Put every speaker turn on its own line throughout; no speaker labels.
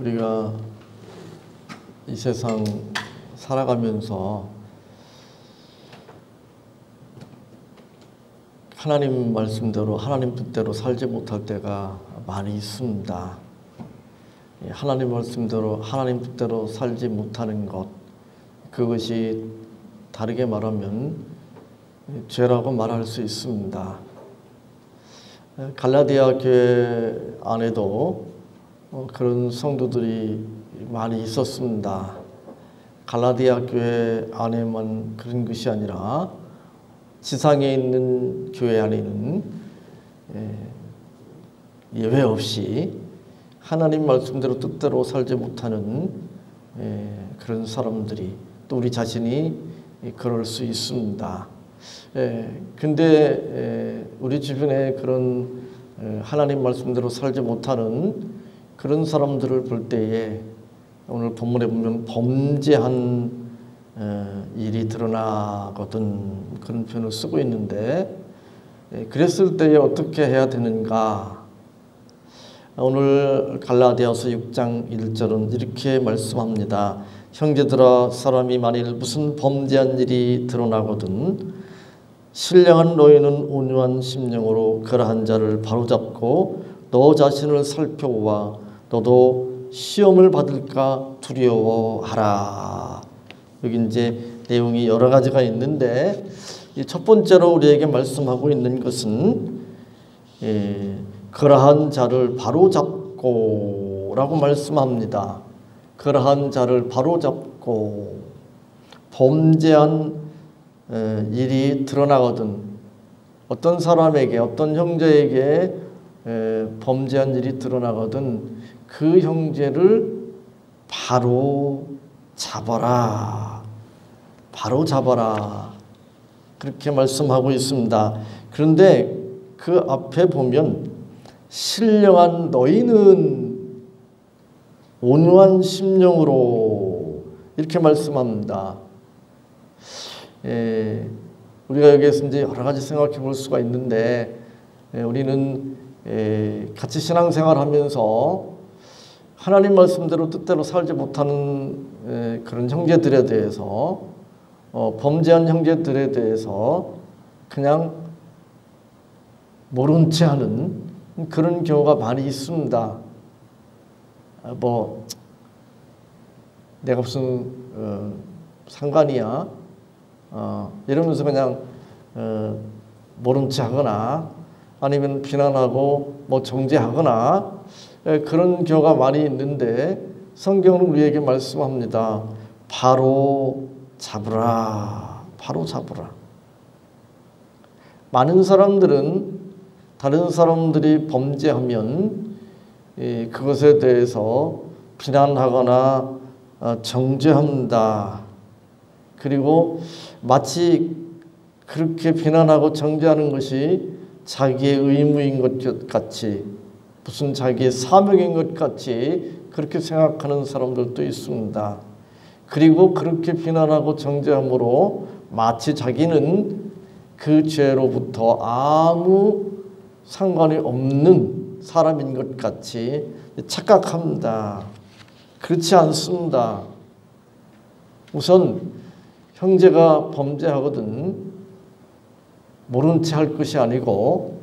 우리가 이 세상 살아가면서 하나님 말씀대로 하나님 뜻대로 살지 못할 때가 많이 있습니다. 하나님 말씀대로 하나님 뜻대로 살지 못하는 것, 그것이 다르게 말하면 죄라고 말할 수 있습니다. 갈라디아 교회 안에도 그런 성도들이 많이 있었습니다. 갈라디아 교회 안에만 그런 것이 아니라 지상에 있는 교회 안에는 예외 없이 하나님 말씀대로 뜻대로 살지 못하는 그런 사람들이, 또 우리 자신이 그럴 수 있습니다. 근데 우리 주변에 그런 하나님 말씀대로 살지 못하는 그런 사람들을 볼 때에 오늘 본문에 보면 범죄한 일이 드러나거든, 그런 표현을 쓰고 있는데, 그랬을 때에 어떻게 해야 되는가? 오늘 갈라디아서 6장 1절은 이렇게 말씀합니다. 형제들아, 사람이 만일 무슨 범죄한 일이 드러나거든 신령한 너희는 온유한 심령으로 그러한 자를 바로잡고 너 자신을 살펴보아 너도 시험을 받을까 두려워하라. 여기 이제 내용이 여러 가지가 있는데, 첫 번째로 우리에게 말씀하고 있는 것은 그러한 자를 바로잡고 라고 말씀합니다. 그러한 자를 바로잡고, 범죄한 일이 드러나거든, 어떤 사람에게, 어떤 형제에게 범죄한 일이 드러나거든 그 형제를 바로 잡아라, 바로 잡아라, 그렇게 말씀하고 있습니다. 그런데 그 앞에 보면 신령한 너희는 온유한 심령으로 이렇게 말씀합니다. 우리가 여기에서 이제 여러 가지 생각해 볼 수가 있는데, 우리는 같이 신앙생활하면서 하나님 말씀대로 뜻대로 살지 못하는 그런 형제들에 대해서, 범죄한 형제들에 대해서 그냥 모른 채 하는 그런 경우가 많이 있습니다. 뭐 내가 무슨 상관이야 이러면서 그냥 모른 채 하거나 아니면 비난하고 뭐 정죄하거나 그런 경우가 많이 있는데, 성경은 우리에게 말씀합니다. 바로 잡으라, 바로 잡으라. 많은 사람들은 다른 사람들이 범죄하면 그것에 대해서 비난하거나 정죄한다. 그리고 마치 그렇게 비난하고 정죄하는 것이 자기의 의무인 것 같이, 무슨 자기의 사명인 것 같이 그렇게 생각하는 사람들도 있습니다. 그리고 그렇게 비난하고 정죄함으로 마치 자기는 그 죄로부터 아무 상관이 없는 사람인 것 같이 착각합니다. 그렇지 않습니다. 우선 형제가 범죄하거든 모른 채 할 것이 아니고,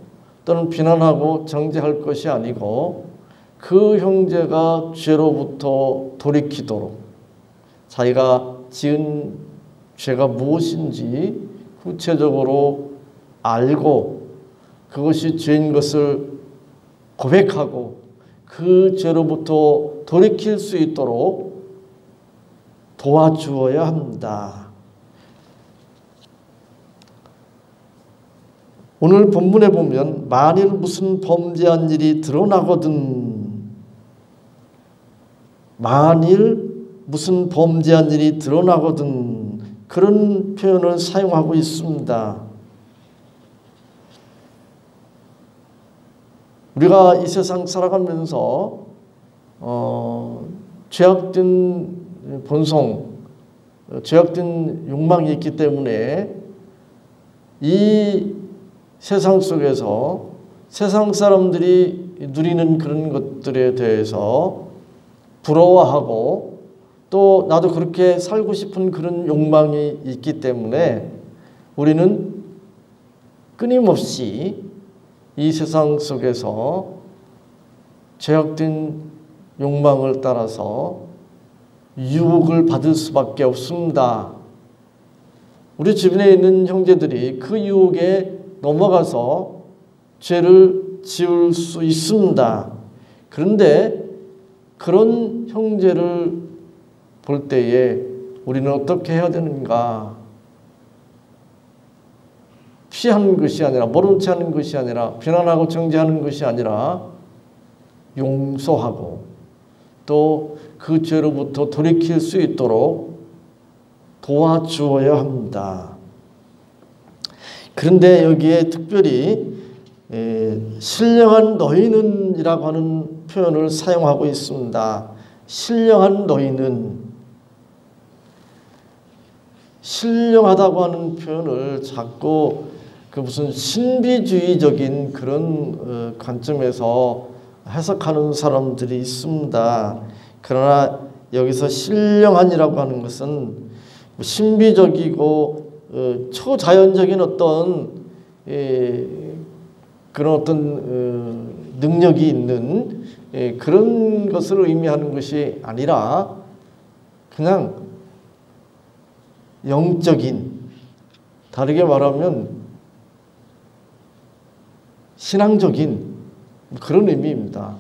또는 비난하고 정죄할 것이 아니고, 그 형제가 죄로부터 돌이키도록 자기가 지은 죄가 무엇인지 구체적으로 알고 그것이 죄인 것을 고백하고 그 죄로부터 돌이킬 수 있도록 도와주어야 합니다. 오늘 본문에 보면 만일 무슨 범죄한 일이 드러나거든, 만일 무슨 범죄한 일이 드러나거든, 그런 표현을 사용하고 있습니다. 우리가 이 세상 살아가면서 죄악된 본성, 죄악된 욕망이 있기 때문에 이 세상 속에서 세상 사람들이 누리는 그런 것들에 대해서 부러워하고 또 나도 그렇게 살고 싶은 그런 욕망이 있기 때문에 우리는 끊임없이 이 세상 속에서 죄악된 욕망을 따라서 유혹을 받을 수밖에 없습니다. 우리 주변에 있는 형제들이 그 유혹에 넘어가서 죄를 지을 수 있습니다. 그런데 그런 형제를 볼 때에 우리는 어떻게 해야 되는가? 피하는 것이 아니라, 모른 체 하는 것이 아니라, 비난하고 정죄하는 것이 아니라 용서하고 또 그 죄로부터 돌이킬 수 있도록 도와주어야 합니다. 그런데 여기에 특별히 신령한 너희는 이라고 하는 표현을 사용하고 있습니다. 신령한 너희는, 신령하다고 하는 표현을 자꾸 그 무슨 신비주의적인 그런 관점에서 해석하는 사람들이 있습니다. 그러나 여기서 신령한이라고 하는 것은 신비적이고 초자연적인 어떤 그런 어떤 능력이 있는 그런 것을 의미하는 것이 아니라 그냥 영적인, 다르게 말하면 신앙적인 그런 의미입니다.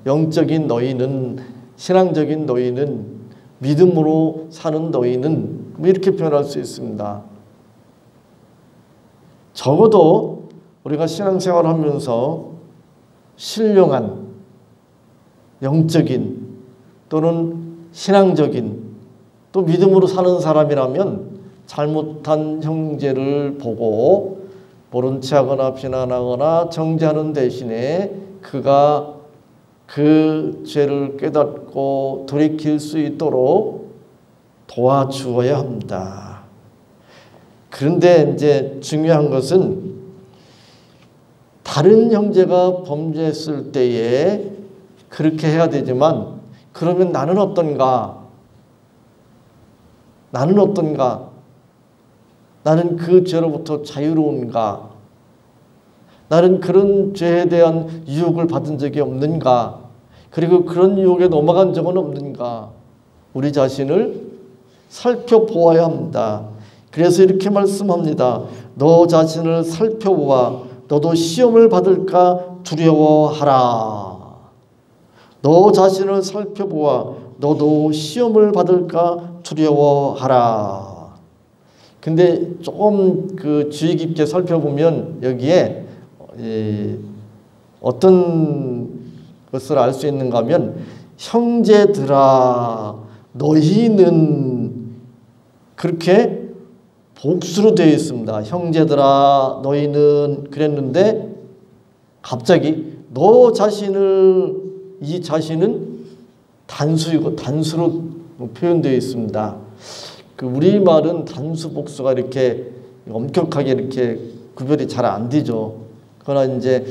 영적인 너희는, 신앙적인 너희는, 믿음으로 사는 너희는, 이렇게 표현할 수 있습니다. 적어도 우리가 신앙생활을 하면서 신령한, 영적인 또는 신앙적인 또 믿음으로 사는 사람이라면 잘못한 형제를 보고 모른 체하거나 비난하거나 정죄하는 대신에 그가 그 죄를 깨닫고 돌이킬 수 있도록 도와주어야 합니다. 그런데 이제 중요한 것은 다른 형제가 범죄했을 때에 그렇게 해야 되지만 그러면 나는 어떤가? 나는 어떤가? 나는 그 죄로부터 자유로운가? 나는 그런 죄에 대한 유혹을 받은 적이 없는가? 그리고 그런 유혹에 넘어간 적은 없는가? 우리 자신을 살펴보아야 합니다. 그래서 이렇게 말씀합니다. 너 자신을 살펴보아 너도 시험을 받을까 두려워하라. 너 자신을 살펴보아 너도 시험을 받을까 두려워하라. 근데 조금 그 주의 깊게 살펴보면 여기에 어떤 것을 알 수 있는가 하면 형제들아 너희는 그렇게 복수로 되어 있습니다. 형제들아 너희는 그랬는데 갑자기 너 자신을, 이 자신은 단수이고 단수로 표현되어 있습니다. 그 우리말은 단수 복수가 이렇게 엄격하게 이렇게 구별이 잘 안 되죠. 그러나 이제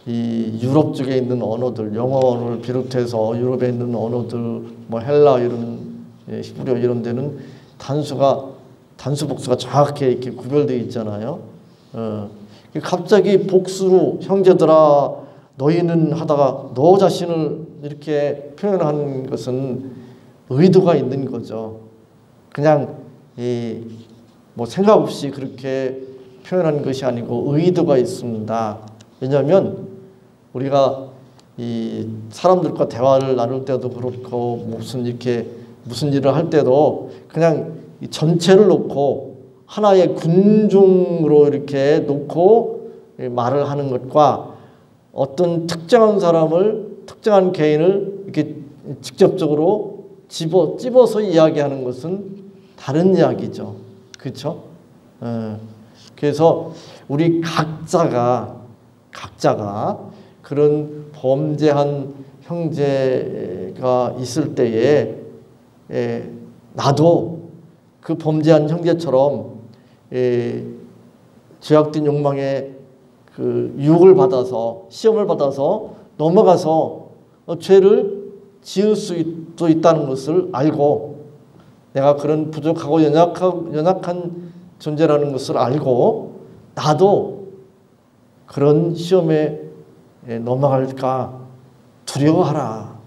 이 유럽 쪽에 있는 언어들, 영어를 비롯해서 유럽에 있는 언어들, 뭐 헬라 이런 히브리어 이런 데는 단수 복수가 정확하게 이렇게 구별되어 있잖아요. 갑자기 복수로 형제들아 너희는 하다가 너 자신을 이렇게 표현한 것은 의도가 있는 거죠. 그냥 뭐 생각 없이 그렇게 표현한 것이 아니고 의도가 있습니다. 왜냐하면 우리가 이 사람들과 대화를 나눌 때도 그렇고 무슨 일을 할 때도 그냥 전체를 놓고 하나의 군중으로 이렇게 놓고 말을 하는 것과 어떤 특정한 사람을, 특정한 개인을 이렇게 직접적으로 찝어서 이야기하는 것은 다른 이야기죠. 그렇죠? 그래서 우리 각자가 그런 범죄한 형제가 있을 때에 나도 그 범죄한 형제처럼 죄악된 욕망에 그 유혹을 받아서 시험을 받아서 넘어가서 죄를 지을 수도 있다는 것을 알고, 내가 그런 부족하고 연약한 존재라는 것을 알고, 나도 그런 시험에 넘어갈까 두려워하라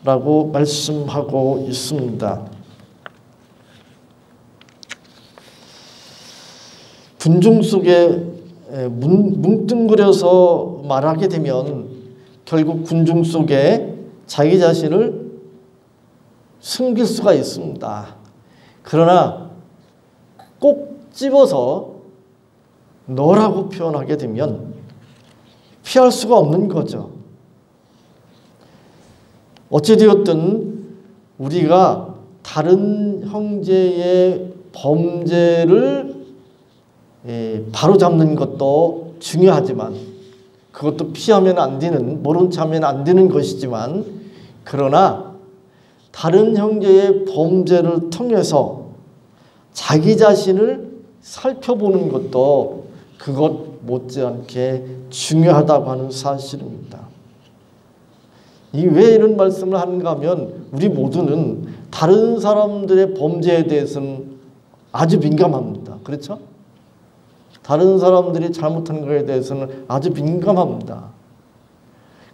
라고 말씀하고 있습니다. 군중 속에 뭉뚱그려서 말하게 되면 결국 군중 속에 자기 자신을 숨길 수가 있습니다. 그러나 꼭 집어서 너라고 표현하게 되면 피할 수가 없는 거죠. 어찌되었든 우리가 다른 형제의 범죄를 바로잡는 것도 중요하지만, 그것도 피하면 안 되는, 모른 체 하면 안 되는 것이지만, 그러나 다른 형제의 범죄를 통해서 자기 자신을 살펴보는 것도 그것 못지않게 중요하다고 하는 사실입니다. 왜 이런 말씀을 하는가 하면, 우리 모두는 다른 사람들의 범죄에 대해서는 아주 민감합니다. 그렇죠? 다른 사람들이 잘못한 것에 대해서는 아주 민감합니다.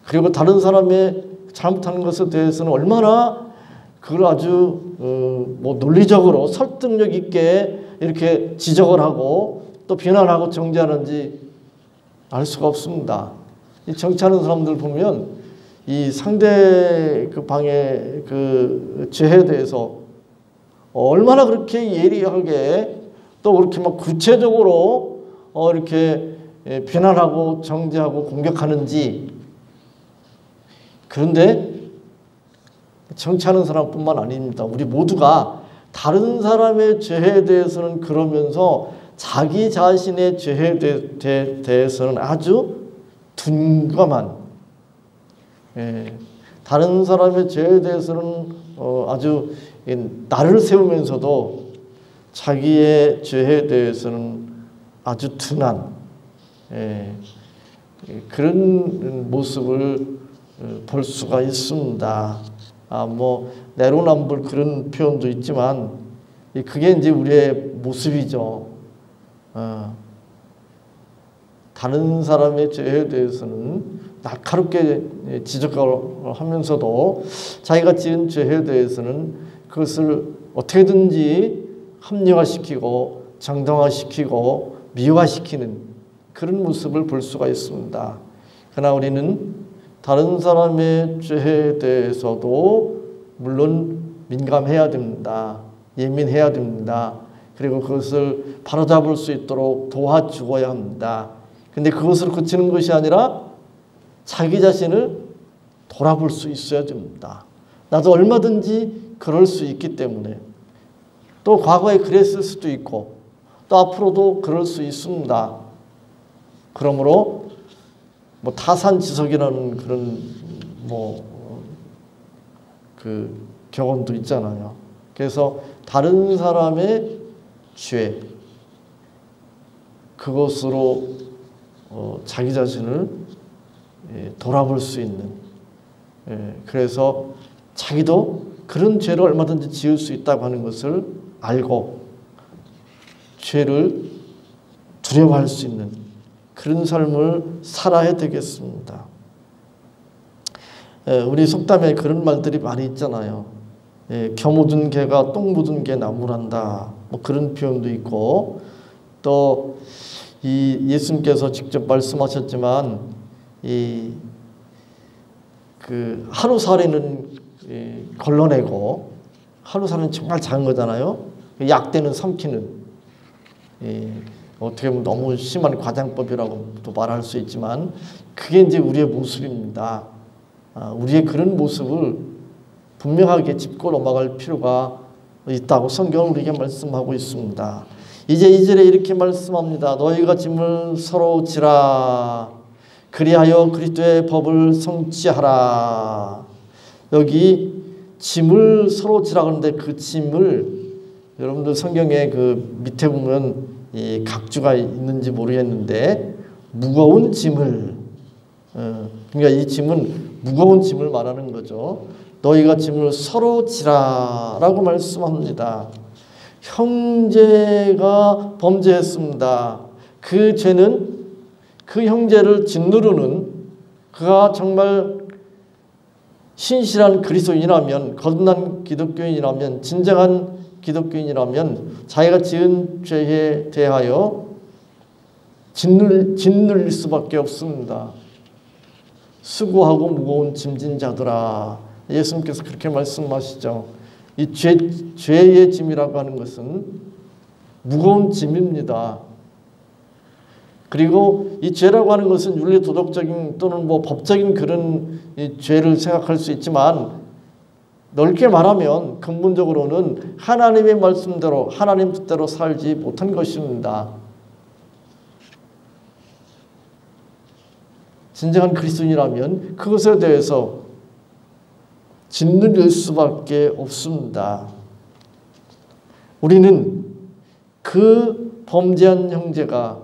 그리고 다른 사람의 잘못하는 것에 대해서는 얼마나 그걸 아주 논리적으로 설득력 있게 이렇게 지적을 하고 또 비난하고 정죄하는지 알 수가 없습니다. 이 정치하는 사람들 보면 이 상대 그 방의 그 죄에 대해서 얼마나 그렇게 예리하게 또 그렇게 막 구체적으로 이렇게 비난하고 정죄하고 공격하는지. 그런데 정치하는 사람뿐만 아닙니다. 우리 모두가 다른 사람의 죄에 대해서는 그러면서 자기 자신의 죄에 대해서는 아주 둔감한, 다른 사람의 죄에 대해서는 아주 나를 세우면서도 자기의 죄에 대해서는 아주 둔한 그런 모습을 볼 수가 있습니다. 내로남불 그런 표현도 있지만 그게 이제 우리의 모습이죠. 다른 사람의 죄에 대해서는 날카롭게 지적을 하면서도 자기가 지은 죄에 대해서는 그것을 어떻게든지 합리화시키고 정당화시키고 미화시키는 그런 모습을 볼 수가 있습니다. 그러나 우리는 다른 사람의 죄에 대해서도 물론 민감해야 됩니다. 예민해야 됩니다. 그리고 그것을 바로잡을 수 있도록 도와주어야 합니다. 근데 그것으로 그치는 것이 아니라 자기 자신을 돌아볼 수 있어야 됩니다. 나도 얼마든지 그럴 수 있기 때문에, 또 과거에 그랬을 수도 있고 또 앞으로도 그럴 수 있습니다. 그러므로 타산지석이라는 그런 그 격언도 있잖아요. 그래서 다른 사람의 죄, 그것으로 자기 자신을 돌아볼 수 있는, 그래서 자기도 그런 죄를 얼마든지 지을 수 있다고 하는 것을 알고 죄를 두려워할 수 있는 그런 삶을 살아야 되겠습니다. 우리 속담에 그런 말들이 많이 있잖아요. 겨 묻은 개가 똥 묻은 개 나무란다, 그런 표현도 있고, 또 이 예수님께서 직접 말씀하셨지만 그 하루살이는 걸러내고, 하루살이는 정말 작은 거잖아요. 약대는 삼키는, 어떻게 보면 너무 심한 과장법이라고도 말할 수 있지만 그게 이제 우리의 모습입니다. 우리의 그런 모습을 분명하게 짚고 넘어갈 필요가 있다고 성경은 우리에게 말씀하고 있습니다. 이제 2절에 이렇게 말씀합니다. 너희가 짐을 서로 지라. 그리하여 그리스도의 법을 성취하라. 여기 짐을 서로 지라 그러는데 그 짐을, 여러분들 성경에 그 밑에 보면 이 각주가 있는지 모르겠는데 무거운 짐을, 그러니까 이 짐은 무거운 짐을 말하는 거죠. 너희가 짐을 서로 지라라고 말씀합니다. 형제가 범죄했습니다. 그 죄는 그 형제를 짓누르는, 그가 정말 신실한 그리스도인이라면, 거듭난 기독교인이라면, 진정한 기독교인이라면 자기가 지은 죄에 대하여 짓눌릴 수밖에 없습니다. 수고하고 무거운 짐진 자들아, 예수님께서 그렇게 말씀하시죠. 이 죄의 짐이라고 하는 것은 무거운 짐입니다. 그리고 이 죄라고 하는 것은 윤리 도덕적인 또는 뭐 법적인 그런 이 죄를 생각할 수 있지만, 넓게 말하면 근본적으로는 하나님의 말씀대로, 하나님 뜻대로 살지 못한 것입니다. 진정한 그리스도인이라면 그것에 대해서 짓눌릴 수밖에 없습니다. 우리는 그 범죄한 형제가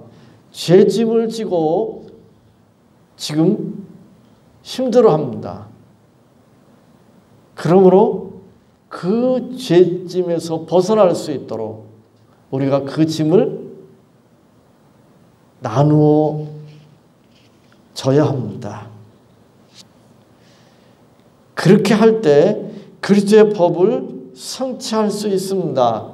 죄짐을 지고 지금 힘들어합니다. 그러므로 그 죄짐에서 벗어날 수 있도록 우리가 그 짐을 나누어 져야 합니다. 그렇게 할 때 그리스도의 법을 성취할 수 있습니다.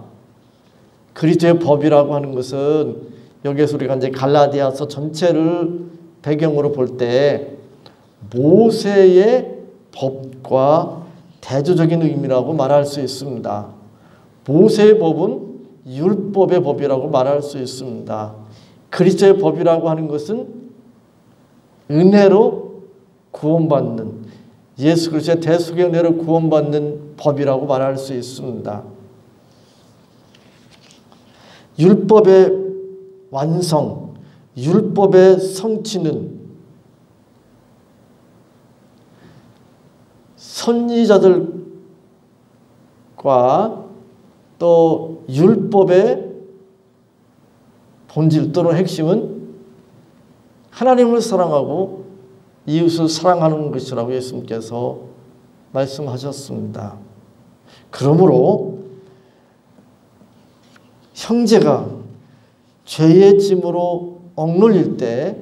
그리스도의 법이라고 하는 것은 여기에서 우리가 이제 갈라디아서 전체를 배경으로 볼 때 모세의 법과 대조적인 의미라고 말할 수 있습니다. 모세의 법은 율법의 법이라고 말할 수 있습니다. 그리스도의 법이라고 하는 것은 은혜로 구원받는, 예수 그리스도의 대속의 은혜로 구원받는 법이라고 말할 수 있습니다. 율법의 완성, 율법의 성취는 선지자들과 또 율법의 본질 또는 핵심은 하나님을 사랑하고 이웃을 사랑하는 것이라고 예수님께서 말씀하셨습니다. 그러므로 형제가 죄의 짐으로 억눌릴 때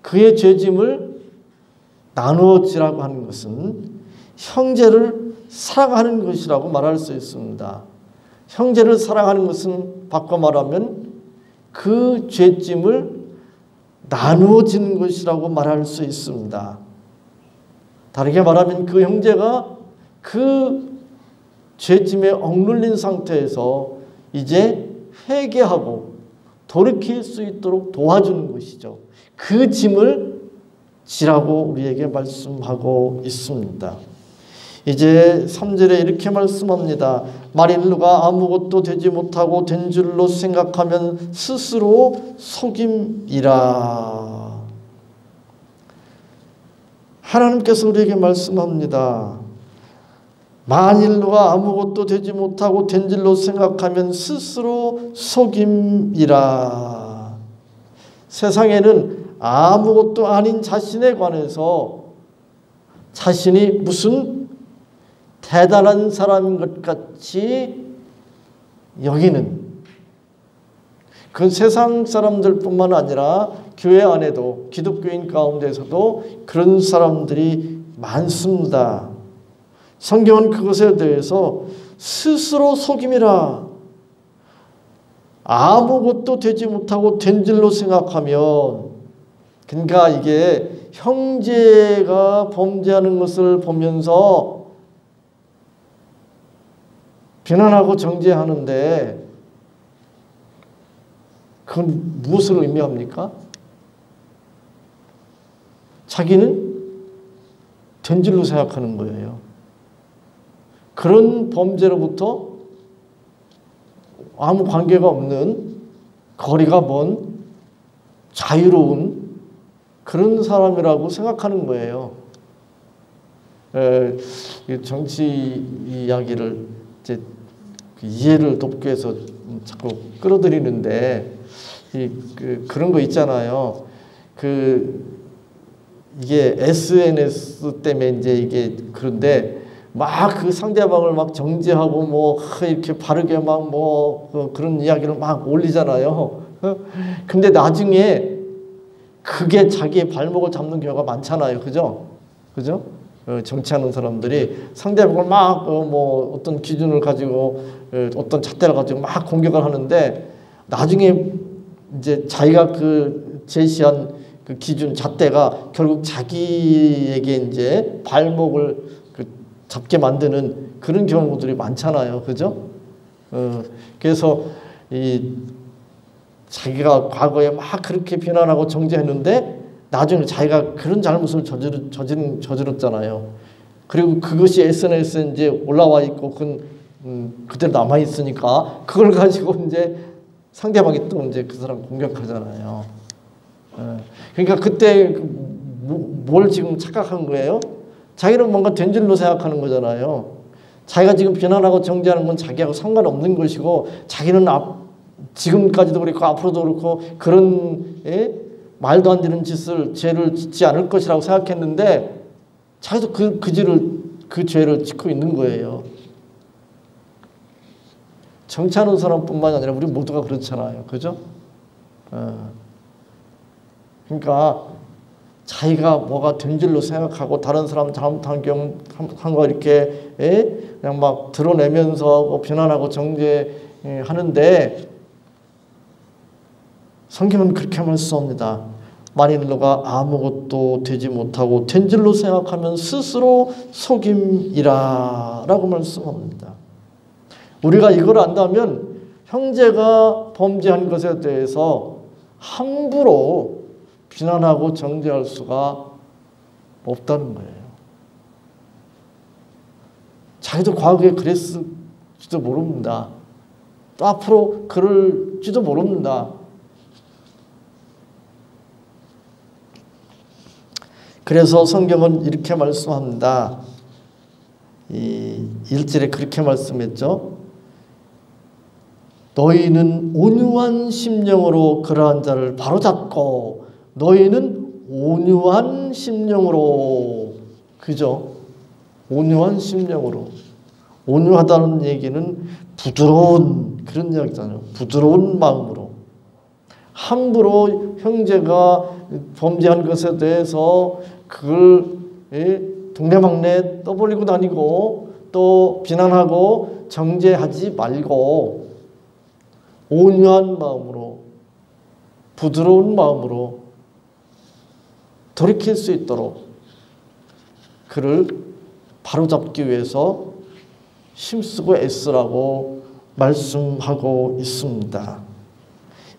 그의 죄짐을 나누어지라고 하는 것은 형제를 사랑하는 것이라고 말할 수 있습니다. 형제를 사랑하는 것은 바꿔 말하면 그 죄짐을 나누어지는 것이라고 말할 수 있습니다. 다르게 말하면 그 형제가 그 죄짐에 억눌린 상태에서 이제 회개하고 돌이킬 수 있도록 도와주는 것이죠. 그 짐을 지라고 우리에게 말씀하고 있습니다. 이제 3절에 이렇게 말씀합니다. 만일 누가 아무것도 되지 못하고 된 줄로 생각하면 스스로 속임이라. 하나님께서 우리에게 말씀합니다. 만일 누가 아무것도 되지 못하고 된 줄로 생각하면 스스로 속임이라. 세상에는 아무것도 아닌 자신에 관해서 자신이 무슨 대단한 사람인 것 같이 여기는, 그 세상 사람들뿐만 아니라 교회 안에도 기독교인 가운데서도 그런 사람들이 많습니다. 성경은 그것에 대해서 스스로 속임이라, 아무것도 되지 못하고 된 줄로 생각하면, 그러니까 이게 형제가 범죄하는 것을 보면서 비난하고 정죄하는데 그건 무엇을 의미합니까? 자기는 된 줄로 생각하는 거예요. 그런 범죄로부터 아무 관계가 없는, 거리가 먼 자유로운 그런 사람이라고 생각하는 거예요. 정치 이야기를 이제 이해를 돕기 위해서 자꾸 끌어들이는데 그런 거 있잖아요. 이게 SNS 때문에 이제 이게 그런데 막 그 상대방을 막 정죄하고 뭐 이렇게 바르게 막 뭐 그런 이야기를 막 올리잖아요. 근데 나중에 그게 자기의 발목을 잡는 경우가 많잖아요. 그죠? 그죠? 정치하는 사람들이 상대방을 막 뭐 어떤 기준을 가지고 어떤 잣대를 가지고 막 공격을 하는데 나중에 이제 자기가 그 제시한 그 기준 잣대가 결국 자기에게 이제 발목을 잡게 만드는 그런 경우들이 많잖아요. 그죠? 그래서 이 자기가 과거에 막 그렇게 비난하고 정죄했는데 나중에 자기가 그런 잘못을 저질렀잖아요. 그리고 그것이 SNS에 이제 올라와 있고 그대로 남아 있으니까 그걸 가지고 이제 상대방이 또 이제 그 사람 공격하잖아요. 그러니까 그때 뭘 지금 착각한 거예요? 자기는 뭔가 된 줄로 생각하는 거잖아요. 자기가 지금 비난하고 정죄하는 건 자기하고 상관없는 것이고 자기는 지금까지도 그렇고 앞으로도 그렇고 그런 말도 안 되는 죄를 짓지 않을 것이라고 생각했는데 자기도 그 죄를 짓고 있는 거예요. 정치하는 사람뿐만 아니라 우리 모두가 그렇잖아요. 그죠? 그러니까 자기가 뭐가 된 줄로 생각하고 다른 사람 잘못한 거 이렇게 그냥 막 드러내면서 비난하고 정죄하는데 성경은 그렇게 말씀합니다. 만일 너가 아무것도 되지 못하고 된 줄로 생각하면 스스로 속임이라 라고 말씀합니다. 우리가 이걸 안다면 형제가 범죄한 것에 대해서 함부로 비난하고 정죄할 수가 없다는 거예요. 자기도 과거에 그랬을지도 모릅니다. 또 앞으로 그럴지도 모릅니다. 그래서 성경은 이렇게 말씀합니다. 이 1절에 그렇게 말씀했죠. 너희는 온유한 심령으로 그러한 자를 바로잡고 너희는 온유한 심령으로 그죠? 온유한 심령으로 온유하다는 얘기는 부드러운 그런 이야기잖아요. 부드러운 마음으로 함부로 형제가 범죄한 것에 대해서 그걸 동네방네 떠벌리고 다니고 또 비난하고 정죄하지 말고 온유한 마음으로 부드러운 마음으로 돌이킬 수 있도록 그를 바로잡기 위해서 힘쓰고 애쓰라고 말씀하고 있습니다.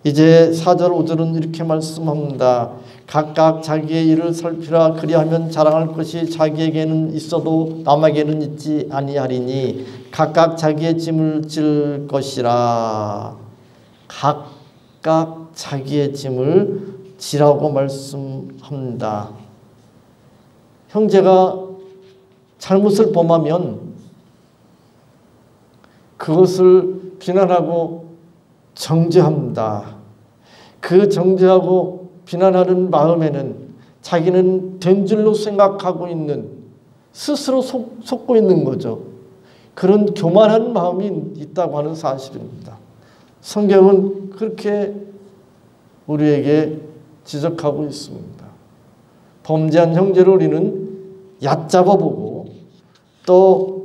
이제 4절 5절은 이렇게 말씀합니다. 각각 자기의 일을 살피라. 그리하면 자랑할 것이 자기에게는 있어도 남에게는 있지 아니하리니 각각 자기의 짐을 질 것이라. 각각 자기의 짐을 지라고 말씀합니다. 형제가 잘못을 범하면 그것을 비난하고 정죄합니다. 그 정죄하고 비난하는 마음에는 자기는 된 줄로 생각하고 있는 스스로 속고 있는 거죠. 그런 교만한 마음이 있다고 하는 사실입니다. 성경은 그렇게 우리에게 지적하고 있습니다. 범죄한 형제를 우리는 얕잡아보고 또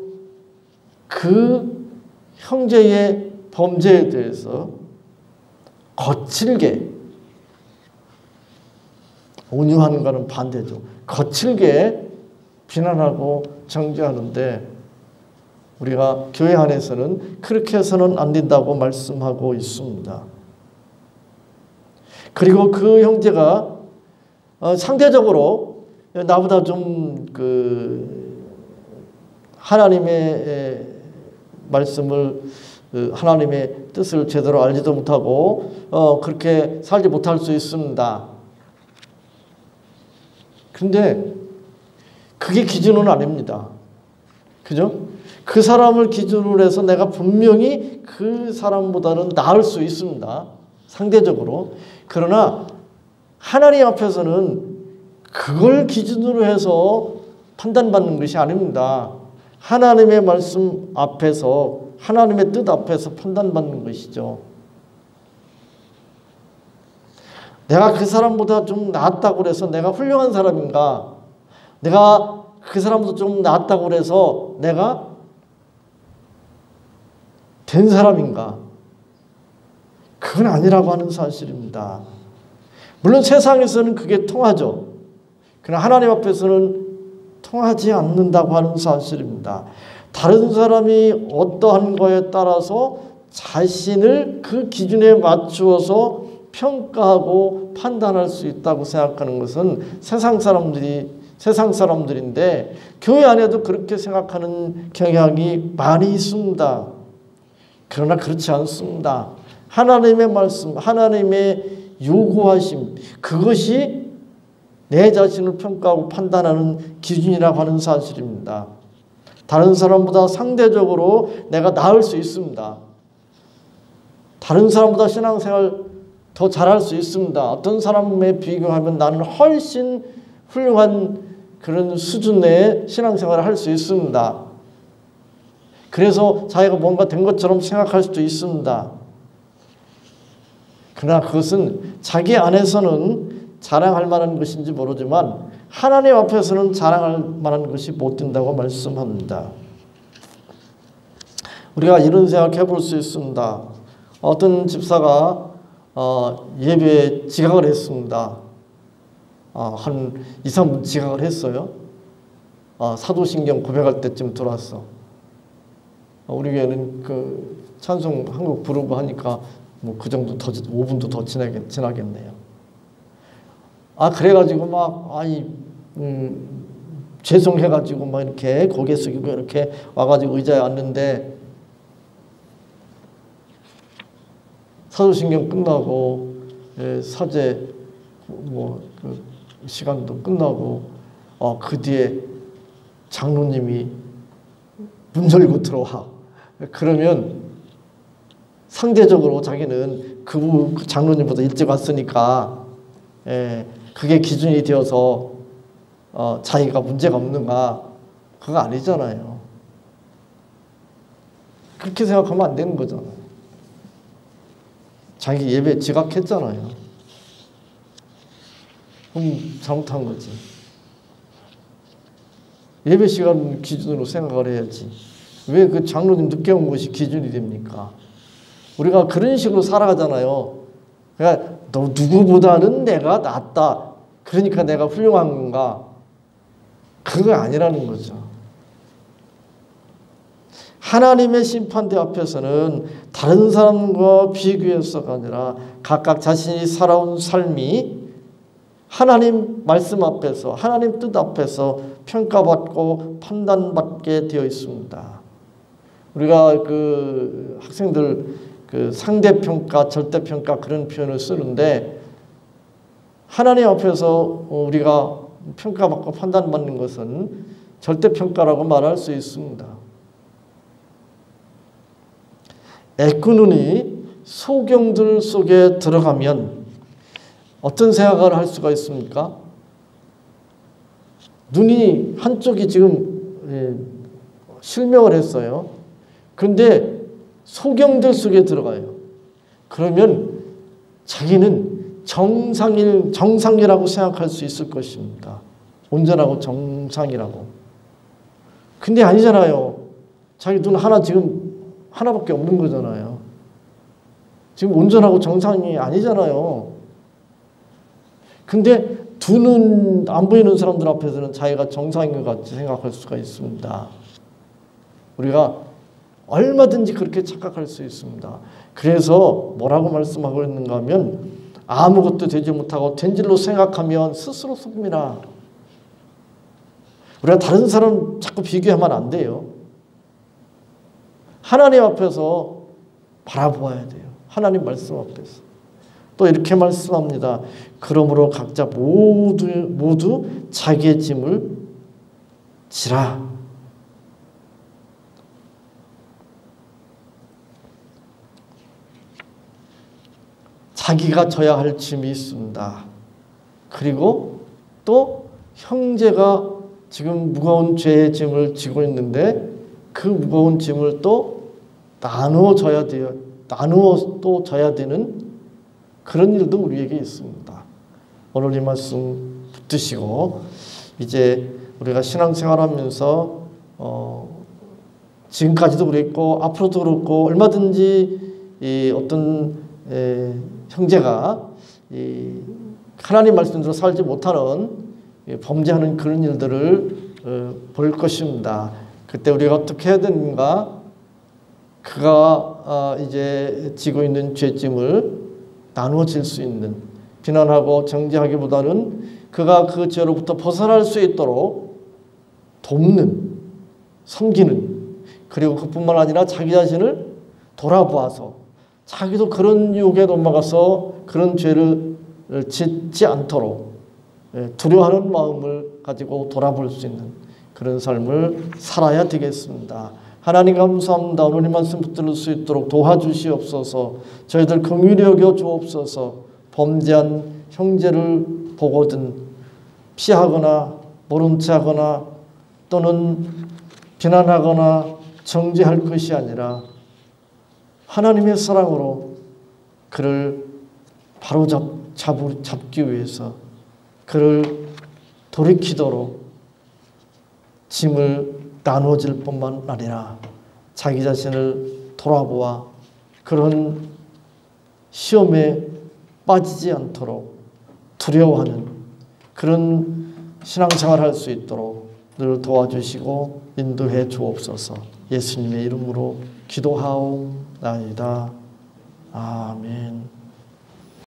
그 형제의 범죄에 대해서 거칠게 온유한 것은 반대죠. 거칠게 비난하고 정죄하는데 우리가 교회 안에서는 그렇게 해서는 안 된다고 말씀하고 있습니다. 그리고 그 형제가 상대적으로 나보다 좀 하나님의 말씀을 하나님의 뜻을 제대로 알지도 못하고 그렇게 살지 못할 수 있습니다. 그런데 그게 기준은 아닙니다. 그죠? 그 사람을 기준으로 해서 내가 분명히 그 사람보다는 나을 수 있습니다. 상대적으로. 그러나 하나님 앞에서는 그걸 기준으로 해서 판단받는 것이 아닙니다. 하나님의 말씀 앞에서, 하나님의 뜻 앞에서 판단받는 것이죠. 내가 그 사람보다 좀 낫다고 해서 내가 훌륭한 사람인가? 내가 그 사람보다 좀 낫다고 해서 내가 된 사람인가? 그건 아니라고 하는 사실입니다. 물론 세상에서는 그게 통하죠. 그러나 하나님 앞에서는 통하지 않는다고 하는 사실입니다. 다른 사람이 어떠한 거에 따라서 자신을 그 기준에 맞추어서 평가하고 판단할 수 있다고 생각하는 것은 세상 사람들인데 교회 안에도 그렇게 생각하는 경향이 많이 있습니다. 그러나 그렇지 않습니다. 하나님의 말씀, 하나님의 요구하심, 그것이 내 자신을 평가하고 판단하는 기준이라고 하는 사실입니다. 다른 사람보다 상대적으로 내가 나을 수 있습니다. 다른 사람보다 신앙생활 더 잘할 수 있습니다. 어떤 사람에 비교하면 나는 훨씬 훌륭한 그런 수준의 신앙생활을 할 수 있습니다. 그래서 자기가 뭔가 된 것처럼 생각할 수도 있습니다. 그러나 그것은 자기 안에서는 자랑할 만한 것인지 모르지만 하나님 앞에서는 자랑할 만한 것이 못 된다고 말씀합니다. 우리가 이런 생각해 볼 수 있습니다. 어떤 집사가 예배에 지각을 했습니다. 한 2, 3분 지각을 했어요. 사도신경 고백할 때쯤 들어왔어. 우리 교회는 그 찬송 한 곡 부르고 하니까 뭐 그 정도 더 5분도 더 지나겠네요. 그래가지고 막 죄송해가지고 막 이렇게 고개 숙이고 이렇게 와가지고 의자에 앉는데 사도신경 끝나고 사제 그 시간도 끝나고 그 뒤에 장로님이 문 열고 들어와. 그러면 상대적으로 자기는 그 장로님보다 일찍 왔으니까 그게 기준이 되어서 자기가 문제가 없는가? 그거 아니잖아요. 그렇게 생각하면 안 되는 거잖아요. 자기 예배 지각했잖아요. 그럼 잘못한 거지. 예배 시간 기준으로 생각을 해야지. 왜 그 장로님 늦게 온 것이 기준이 됩니까? 우리가 그런 식으로 살아가잖아요. 그러니까 너 누구보다는 내가 낫다. 그러니까 내가 훌륭한 건가? 그거 아니라는 거죠. 하나님의 심판대 앞에서는 다른 사람과 비교해서가 아니라 각각 자신이 살아온 삶이 하나님 말씀 앞에서, 하나님 뜻 앞에서 평가받고 판단받게 되어 있습니다. 우리가 그 학생들 그 상대평가, 절대평가 그런 표현을 쓰는데 하나님 앞에서 우리가 평가받고 판단받는 것은 절대평가라고 말할 수 있습니다. 애꾸눈이 소경들 속에 들어가면 어떤 생각을 할 수가 있습니까? 눈이 한쪽이 지금 실명을 했어요. 그런데 소경들 속에 들어가요. 그러면 자기는 정상이라고 생각할 수 있을 것입니다. 온전하고 정상이라고. 근데 아니잖아요. 자기 눈 지금 하나밖에 없는 거잖아요. 지금 온전하고 정상이 아니잖아요. 근데 두 눈 안 보이는 사람들 앞에서는 자기가 정상인 것 같이 생각할 수가 있습니다. 우리가 얼마든지 그렇게 착각할 수 있습니다. 그래서 뭐라고 말씀하고 있는가 하면 아무것도 되지 못하고 된 줄로 생각하면 스스로 속음이라. 우리가 다른 사람 자꾸 비교하면 안 돼요. 하나님 앞에서 바라보아야 돼요. 하나님 말씀 앞에서. 또 이렇게 말씀합니다. 그러므로 각자 모두 자기의 짐을 지라. 자기가 져야 할 짐이 있습니다. 그리고 또 형제가 지금 무거운 죄의 짐을 지고 있는데 그 무거운 짐을 또 나누어 져야 되는 그런 일도 우리에게 있습니다. 오늘 이 말씀 붙드시고 이제 우리가 신앙생활하면서 지금까지도 그랬고 앞으로도 그렇고 얼마든지 이 어떤 형제가 이 하나님 말씀대로 살지 못하는 범죄하는 그런 일들을 볼 것입니다. 그때 우리가 어떻게 해야 되는가? 그가 이제 지고 있는 죄짐을 나누어질 수 있는, 비난하고 정죄하기보다는 그가 그 죄로부터 벗어날 수 있도록 돕는, 섬기는, 그리고 그뿐만 아니라 자기 자신을 돌아보아서 자기도 그런 유혹에 넘어가서 그런 죄를 짓지 않도록 두려워하는 마음을 가지고 돌아볼 수 있는 그런 삶을 살아야 되겠습니다. 하나님 감사합니다. 오늘 이 말씀 붙들 수 있도록 도와주시옵소서. 저희들 긍휼히 여겨 주옵소서. 범죄한 형제를 보거든 피하거나 모른 채 하거나 또는 비난하거나 정죄할 것이 아니라 하나님의 사랑으로 그를 바로 잡기 위해서 그를 돌이키도록 짐을 나누어질 뿐만 아니라 자기 자신을 돌아보아 그런 시험에 빠지지 않도록 두려워하는 그런 신앙생활을 할 수 있도록 늘 도와주시고 인도해 주옵소서. 예수님의 이름으로 기도하옵나이다. 아멘.